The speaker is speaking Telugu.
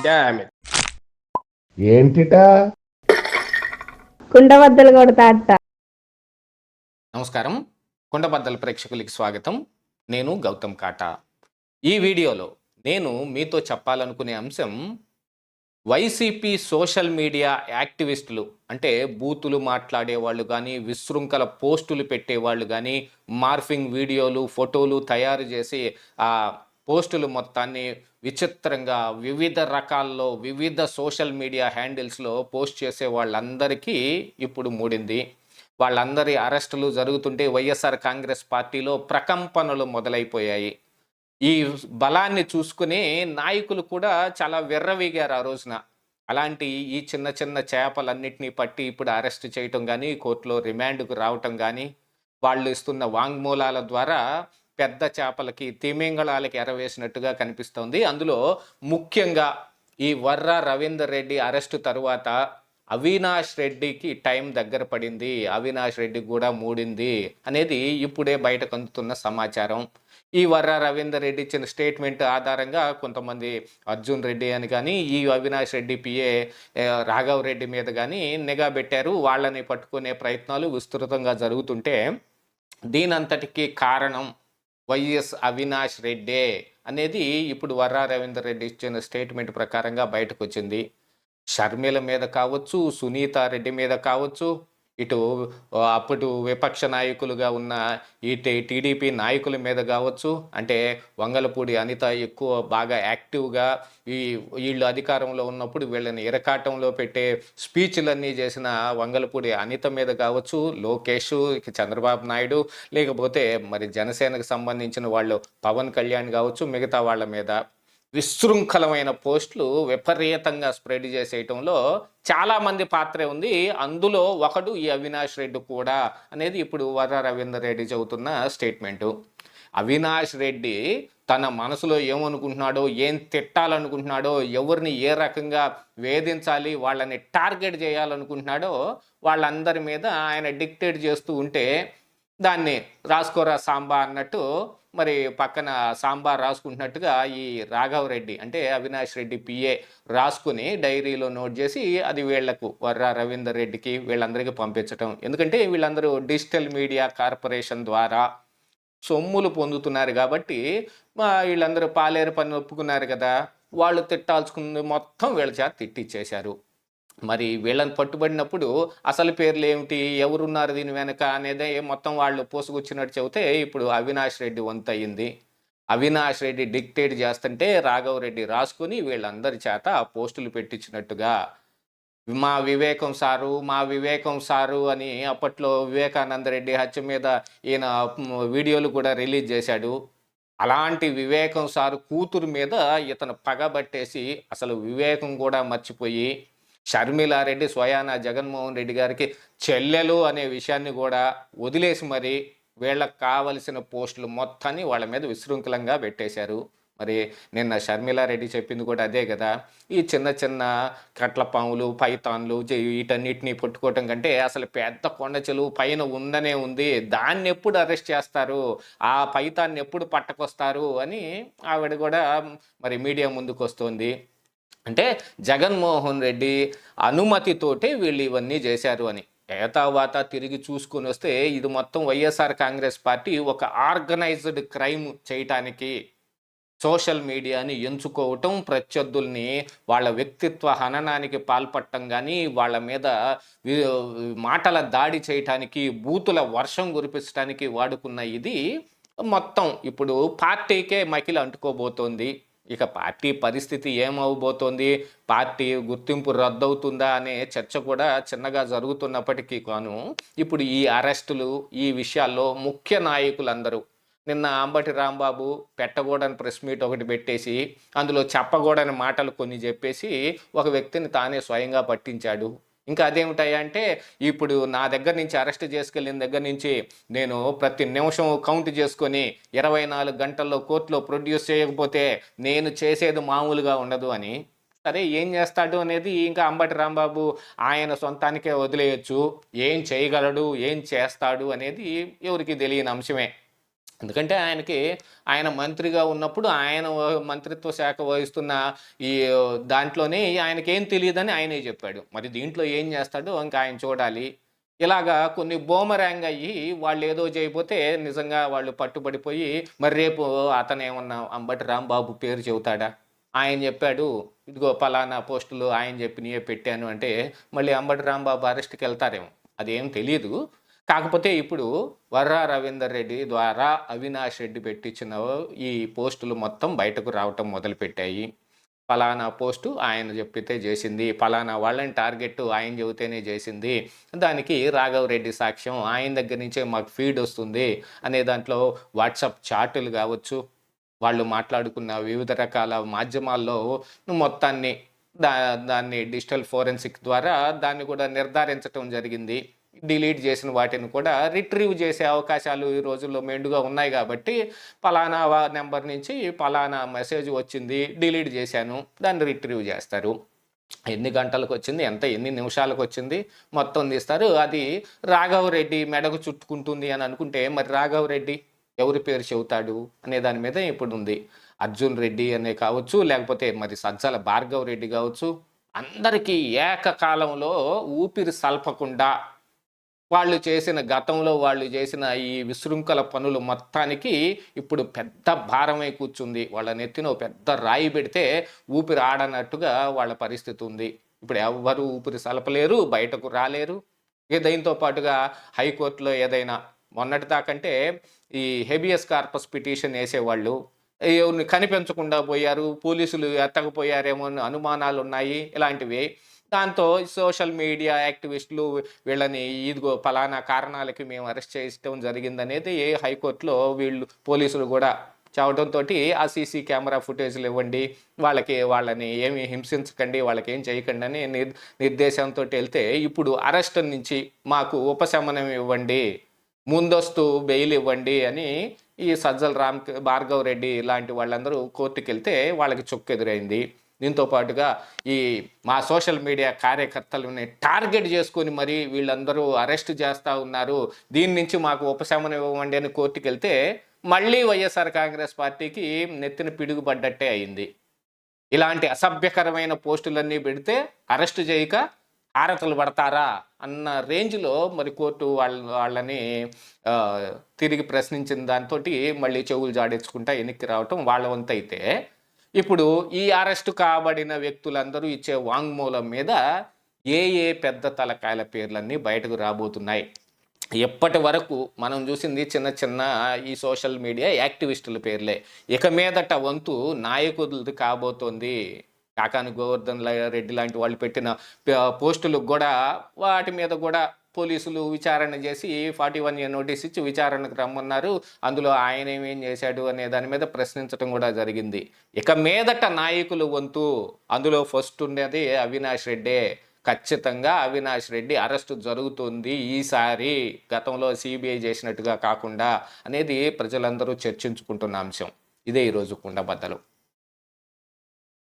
Damn it. ఏంటిటా కుండబద్దలు కొడతా అత్త. నమస్కారం, కుండబద్దల ప్రేక్షకులకి స్వాగతం. నేను గౌతమ్ కాటా. ఈ వీడియోలో నేను మీతో చెప్పాలనుకునే అంశం, వైసీపీ సోషల్ మీడియా యాక్టివిస్టులు అంటే బూతులు మాట్లాడేవాళ్ళు కానీ, విశృంఖల పోస్టులు పెట్టేవాళ్ళు కానీ, మార్ఫింగ్ వీడియోలు ఫోటోలు తయారు చేసి ఆ పోస్టులు మొత్తాన్ని విచిత్రంగా వివిధ రకాల్లో వివిధ సోషల్ మీడియా హ్యాండిల్స్లో పోస్ట్ చేసే వాళ్ళందరికీ ఇప్పుడు మూడింది. వాళ్ళందరి అరెస్టులు జరుగుతుంటే వైఎస్ఆర్ కాంగ్రెస్ పార్టీలో ప్రకంపనలు మొదలైపోయాయి. ఈ బలాన్ని చూసుకుని నాయకులు కూడా చాలా విర్రవీగారు ఆ రోజున. అలాంటి ఈ చిన్న చిన్న చేపలన్నిటినీ పట్టి ఇప్పుడు అరెస్ట్ చేయటం కానీ, కోర్టులో రిమాండ్కు రావటం కానీ, వాళ్ళు ఇస్తున్న వాంగ్మూలాల ద్వారా పెద్ద చేపలకి తిమింగళాలకి ఎరవేసినట్టుగా కనిపిస్తోంది. అందులో ముఖ్యంగా ఈ వర్రా రవీందర్ రెడ్డి అరెస్టు తరువాత అవినాష్ రెడ్డికి టైం దగ్గర పడింది, అవినాష్ రెడ్డి కూడా మూడింది అనేది ఇప్పుడే బయటకు అందుతున్న సమాచారం. ఈ వర్రా రవీందర్ రెడ్డి ఇచ్చిన స్టేట్మెంట్ ఆధారంగా కొంతమంది అర్జున్ రెడ్డి అని కానీ, ఈ అవినాష్ రెడ్డి పిఏ రాఘవ్ రెడ్డి మీద కానీ నిఘా పెట్టారు. వాళ్ళని పట్టుకునే ప్రయత్నాలు విస్తృతంగా జరుగుతుంటే, దీనంతటికీ కారణం వైఎస్ అవినాష్ రెడ్డే అనేది ఇప్పుడు వర్రా రవీందర్ రెడ్డి ఇచ్చిన స్టేట్మెంట్ ప్రకారంగా బయటకు వచ్చింది. షర్మిల మీద కావచ్చు, సునీత రెడ్డి మీద కావచ్చు, ఇటు అప్పుడు విపక్ష నాయకులుగా ఉన్న టీడీపీ నాయకుల మీద కావచ్చు, అంటే వంగలపూడి అనిత ఎక్కువ బాగా యాక్టివ్గా వీళ్ళు అధికారంలో ఉన్నప్పుడు వీళ్ళని ఇరకాటంలో పెట్టే స్పీచ్లన్నీ చేసిన వంగలపూడి అనిత మీద కావచ్చు, లోకేష్, చంద్రబాబు నాయుడు, లేకపోతే మరి జనసేనకు సంబంధించిన వాళ్ళు పవన్ కళ్యాణ్ కావచ్చు, మిగతా వాళ్ళ మీద విశృంఖలమైన పోస్టులు విపరీతంగా స్ప్రెడ్ చేసేయటంలో చాలామంది పాత్రే ఉంది. అందులో ఒకడు ఈ అవినాష్ రెడ్డి కూడా అనేది ఇప్పుడు వర్రా రవీందర్ రెడ్డి చెబుతున్న స్టేట్మెంటు. అవినాష్ రెడ్డి తన మనసులో ఏమనుకుంటున్నాడో, ఏం తిట్టాలనుకుంటున్నాడో, ఎవరిని ఏ రకంగా వేధించాలి, వాళ్ళని టార్గెట్ చేయాలనుకుంటున్నాడో వాళ్ళందరి మీద ఆయన డిక్టేట్ చేస్తూ ఉంటే, దాన్ని రాసుకోరా సాంబా అన్నట్టు మరి పక్కన సాంబార్ రాసుకుంటున్నట్టుగా ఈ రాఘవ్ రెడ్డి అంటే అవినాష్ రెడ్డి పిఏ రాసుకుని డైరీలో నోట్ చేసి అది వీళ్లకు వర్రా రవీందర్ రెడ్డికి వీళ్ళందరికీ పంపించటం. ఎందుకంటే వీళ్ళందరూ డిజిటల్ మీడియా కార్పొరేషన్ ద్వారా సొమ్ములు పొందుతున్నారు కాబట్టి వీళ్ళందరూ పాలేరు పని ఒప్పుకున్నారు కదా, వాళ్ళు తిట్టాల్చుకుంది మొత్తం వీళ్ళ చేత తిట్టిచ్చేశారు. మరి వీళ్ళని పట్టుబడినప్పుడు అసలు పేర్లు ఏమిటి, ఎవరున్నారు దీని వెనక అనేది మొత్తం వాళ్ళు పోసుకొచ్చినట్టు చెబితే ఇప్పుడు అవినాష్ రెడ్డి వంతు అయ్యింది. అవినాష్ రెడ్డి డిక్టేట్ చేస్తుంటే రాఘవ్ రెడ్డి రాసుకుని వీళ్ళందరి చేత ఆ పోస్టులు పెట్టించినట్టుగా, మా వివేకం సారు అని అప్పట్లో వివేకానంద రెడ్డి హత్య మీద ఈయన వీడియోలు కూడా రిలీజ్ చేశాడు. అలాంటి వివేకం సారు కూతురు మీద ఇతను పగబట్టేసి అసలు వివేకం కూడా మర్చిపోయి షర్మిలారెడ్డి స్వయాన జగన్మోహన్ రెడ్డి గారికి చెల్లెలు అనే విషయాన్ని కూడా వదిలేసి మరి వీళ్ళకి కావలసిన పోస్టులు మొత్తాన్ని వాళ్ళ మీద విశృంఖలంగా పెట్టేశారు. మరి నిన్న షర్మిలారెడ్డి చెప్పింది కూడా అదే కదా, ఈ చిన్న చిన్న కట్లపాములు, పైతాన్లు వీటన్నిటిని పట్టుకోవటం కంటే అసలు పెద్ద కొండ చెలువు పైన ఉందనే ఉంది, దాన్ని ఎప్పుడు అరెస్ట్ చేస్తారు, ఆ పైతాన్ని ఎప్పుడు పట్టకొస్తారు అని ఆవిడ కూడా మరి మీడియా ముందుకు వస్తుంది. అంటే జగన్మోహన్ రెడ్డి అనుమతితోటే వీళ్ళు ఇవన్నీ చేశారు అని. ఏతావాత తిరిగి చూసుకొని వస్తే ఇది మొత్తం వైఎస్ఆర్ కాంగ్రెస్ పార్టీ ఒక ఆర్గనైజ్డ్ క్రైమ్ చేయటానికి సోషల్ మీడియాని ఎంచుకోవటం, ప్రత్యర్థుల్ని వాళ్ళ వ్యక్తిత్వ హననానికి పాల్పడటం కానీ, వాళ్ళ మీద మాటల దాడి చేయటానికి, బూతుల వర్షం కురిపించడానికి వాడుకున్న ఇది మొత్తం ఇప్పుడు పార్టీకే మకిలి అంటుకోబోతోంది. ఇక పార్టీ పరిస్థితి ఏమవబోతోంది, పార్టీ గుర్తింపు రద్దవుతుందా అనే చర్చ కూడా చిన్నగా జరుగుతున్నప్పటికీ కాను ఇప్పుడు ఈ అరెస్టులు, ఈ విషయాల్లో ముఖ్య నాయకులందరూ నిన్న అంబటి రాంబాబు పెట్టకూడని ప్రెస్ మీట్ ఒకటి పెట్టేసి అందులో చెప్పకూడని మాటలు కొన్ని చెప్పేసి ఒక వ్యక్తిని తానే స్వయంగా పట్టించాడు. ఇంకా అదేమిటాయి అంటే, ఇప్పుడు నా దగ్గర నుంచి అరెస్ట్ చేసుకెళ్ళిన దగ్గర నుంచి నేను ప్రతి నిమిషం కౌంట్ చేసుకొని 24 గంటల్లో కోర్టులో ప్రొడ్యూస్ చేయకపోతే నేను చేసేది మామూలుగా ఉండదు అని. సరే, ఏం చేస్తాడు అనేది ఇంకా అంబటి రాంబాబు ఆయన సొంతానికే వదిలేయచ్చు. ఏం చేయగలడు, ఏం చేస్తాడు అనేది ఎవరికి తెలియని అంశమే. ఎందుకంటే ఆయన మంత్రిగా ఉన్నప్పుడు ఆయన మంత్రిత్వ శాఖ వహిస్తున్న ఈ దాంట్లోనే ఆయనకేం తెలియదని ఆయనే చెప్పాడు. మరి దీంట్లో ఏం చేస్తాడో ఇంకా ఆయన చూడాలి. ఇలాగా కొన్ని బూమరాంగ్ అయ్యి వాళ్ళేదో చేయపోతే నిజంగా వాళ్ళు పట్టుబడిపోయి మరి రేపు అతనేమన్నా అంబటి రాంబాబు పేరు చెబుతాడా? ఆయన చెప్పాడు, ఇదిగో పలానా పోస్టులు ఆయన చెప్పినయే పెట్టాను అంటే మళ్ళీ అంబటి రాంబాబు అరెస్ట్‌కెళ్తారేమో. అదేం తెలీదు. కాకపోతే ఇప్పుడు వర్రా రవీందర్ రెడ్డి ద్వారా అవినాష్ రెడ్డి పెట్టించిన ఈ పోస్టులు మొత్తం బయటకు రావటం మొదలుపెట్టాయి. పలానా పోస్టు ఆయన చెప్పితే చేసింది. పలానా వాళ్ళని టార్గెట్ ఆయన చెబితేనే చేసింది. దానికి రాఘవ్ రెడ్డి సాక్ష్యం. ఆయన దగ్గర నుంచే మాకు ఫీడ్ వస్తుంది అనే దాంట్లో వాట్సాప్ చాటులు కావచ్చు, వాళ్ళు మాట్లాడుకున్న వివిధ రకాల మాధ్యమాల్లో మొత్తాన్ని దా దాన్ని డిజిటల్ ఫోరెన్సిక్ ద్వారా దాన్ని కూడా నిర్ధారించటం జరిగింది. డిలీట్ చేసిన వాటిని కూడా రిట్రీవ్ చేసే అవకాశాలు ఈ రోజుల్లో మెండుగా ఉన్నాయి కాబట్టి పలానా నెంబర్ నుంచి పలానా మెసేజ్ వచ్చింది, డిలీట్ చేశాను, దాన్ని రిట్రీవ్ చేస్తారు. ఎన్ని గంటలకు వచ్చింది, ఎన్ని నిమిషాలకు వచ్చింది మొత్తం తీస్తారు. అది రాఘవ్ రెడ్డి మెడకు చుట్టుకుంటుంది అని అనుకుంటే మరి రాఘవ్ రెడ్డి ఎవరి పేరు చెబుతాడు అనే దాని మీద ఇప్పుడు ఉంది. అర్జున్ రెడ్డి అనే కావచ్చు, లేకపోతే మరి సజ్జల భార్గవ్ రెడ్డి కావచ్చు, అందరికీ ఏకకాలంలో ఊపిరి సల్పకుండా గతంలో వాళ్ళు చేసిన ఈ విశృంఖల పనులు మొత్తానికి ఇప్పుడు పెద్ద భారమై కూర్చుంది. వాళ్ళ నెత్తిన పెద్ద రాయి పెడితే ఊపిరి ఆడనట్టుగా వాళ్ళ పరిస్థితి ఉంది. ఇప్పుడు ఎవ్వరు ఊపిరి సలపలేరు, బయటకు రాలేరు. దీంతో పాటుగా హైకోర్టులో ఏదైనా మొన్నటి దాకంటే ఈ హెబియస్ కార్పస్ పిటిషన్ వేసేవాళ్ళు ఎవరిని కనిపించకుండా పోయారు, పోలీసులు ఎత్తకపోయారేమో అని అనుమానాలు ఉన్నాయి, ఇలాంటివి. దాంతో సోషల్ మీడియా యాక్టివిస్టులు వీళ్ళని ఇదిగో పలానా కారణాలకి మేము అరెస్ట్ చేయడం జరిగిందనేది హైకోర్టులో పోలీసులు కూడా చెప్పడంతో ఆ సీసీ కెమెరా ఫుటేజ్లు ఇవ్వండి, వాళ్ళని ఏమి హింసించకండి, వాళ్ళకి ఏం చేయకండి అని నిర్దేశంతో వెళ్తే ఇప్పుడు అరెస్ట్ నుంచి మాకు ఉపశమనం ఇవ్వండి, ముందస్తు బెయిల్ ఇవ్వండి అని ఈ సజ్జల భార్గవ్ రెడ్డి లాంటి వాళ్ళందరూ కోర్టుకు వెళ్తే వాళ్ళకి చొక్కెదురైంది. దీంతో పాటుగా ఈ మా సోషల్ మీడియా కార్యకర్తలని టార్గెట్ చేసుకొని మరి వీళ్ళందరూ అరెస్ట్ చేస్తూ ఉన్నారు, దీని నుంచి మాకు ఉపశమనం ఇవ్వండి అని కోర్టుకు వెళ్తే మళ్ళీ వైఎస్ఆర్ కాంగ్రెస్ పార్టీకి నెత్తిన పిడుగుపడ్డట్టే అయింది. ఇలాంటి అసభ్యకరమైన పోస్టులన్నీ పెడితే అరెస్ట్ చేయక హారతలు పడతారా అన్న రేంజ్లో మరి కోర్టు వాళ్ళని తిరిగి ప్రశ్నించిన దాంతో మళ్ళీ చెవులు జాడించుకుంటా వెనక్కి రావటం వాళ్ళ వంతు అయితే, ఇప్పుడు ఈ అరెస్టు కాబడిన వ్యక్తులందరూ ఇచ్చే వాంగ్మూలం మీద ఏ పెద్ద తలకాయల పేర్లన్నీ బయటకు రాబోతున్నాయి. ఎప్పటి వరకు మనం చూసింది చిన్న చిన్న ఈ సోషల్ మీడియా యాక్టివిస్టుల పేర్లే. ఇక మీదట వంతు నాయకులది కాబోతోంది. కాకాని గోవర్ధన్ రెడ్డి లాంటి వాళ్ళు పెట్టిన పోస్టులకు కూడా వాటి మీద కూడా పోలీసులు విచారణ చేసి 41A నోటీస్ ఇచ్చి విచారణకు రమ్మన్నారు. అందులో ఆయన ఏమేం చేశాడు అనే దాని మీద ప్రశ్నించడం కూడా జరిగింది. ఇక మీదట నాయకులు వంతు అందులో ఫస్ట్ ఉండేది అవినాష్ రెడ్డే. ఖచ్చితంగా అవినాష్ రెడ్డి అరెస్టు జరుగుతుంది ఈసారి, గతంలో సిబిఐ చేసినట్టుగా కాకుండా అనేది ప్రజలందరూ చర్చించుకుంటున్న అంశం. ఇదే ఈరోజు కుండబద్దలు.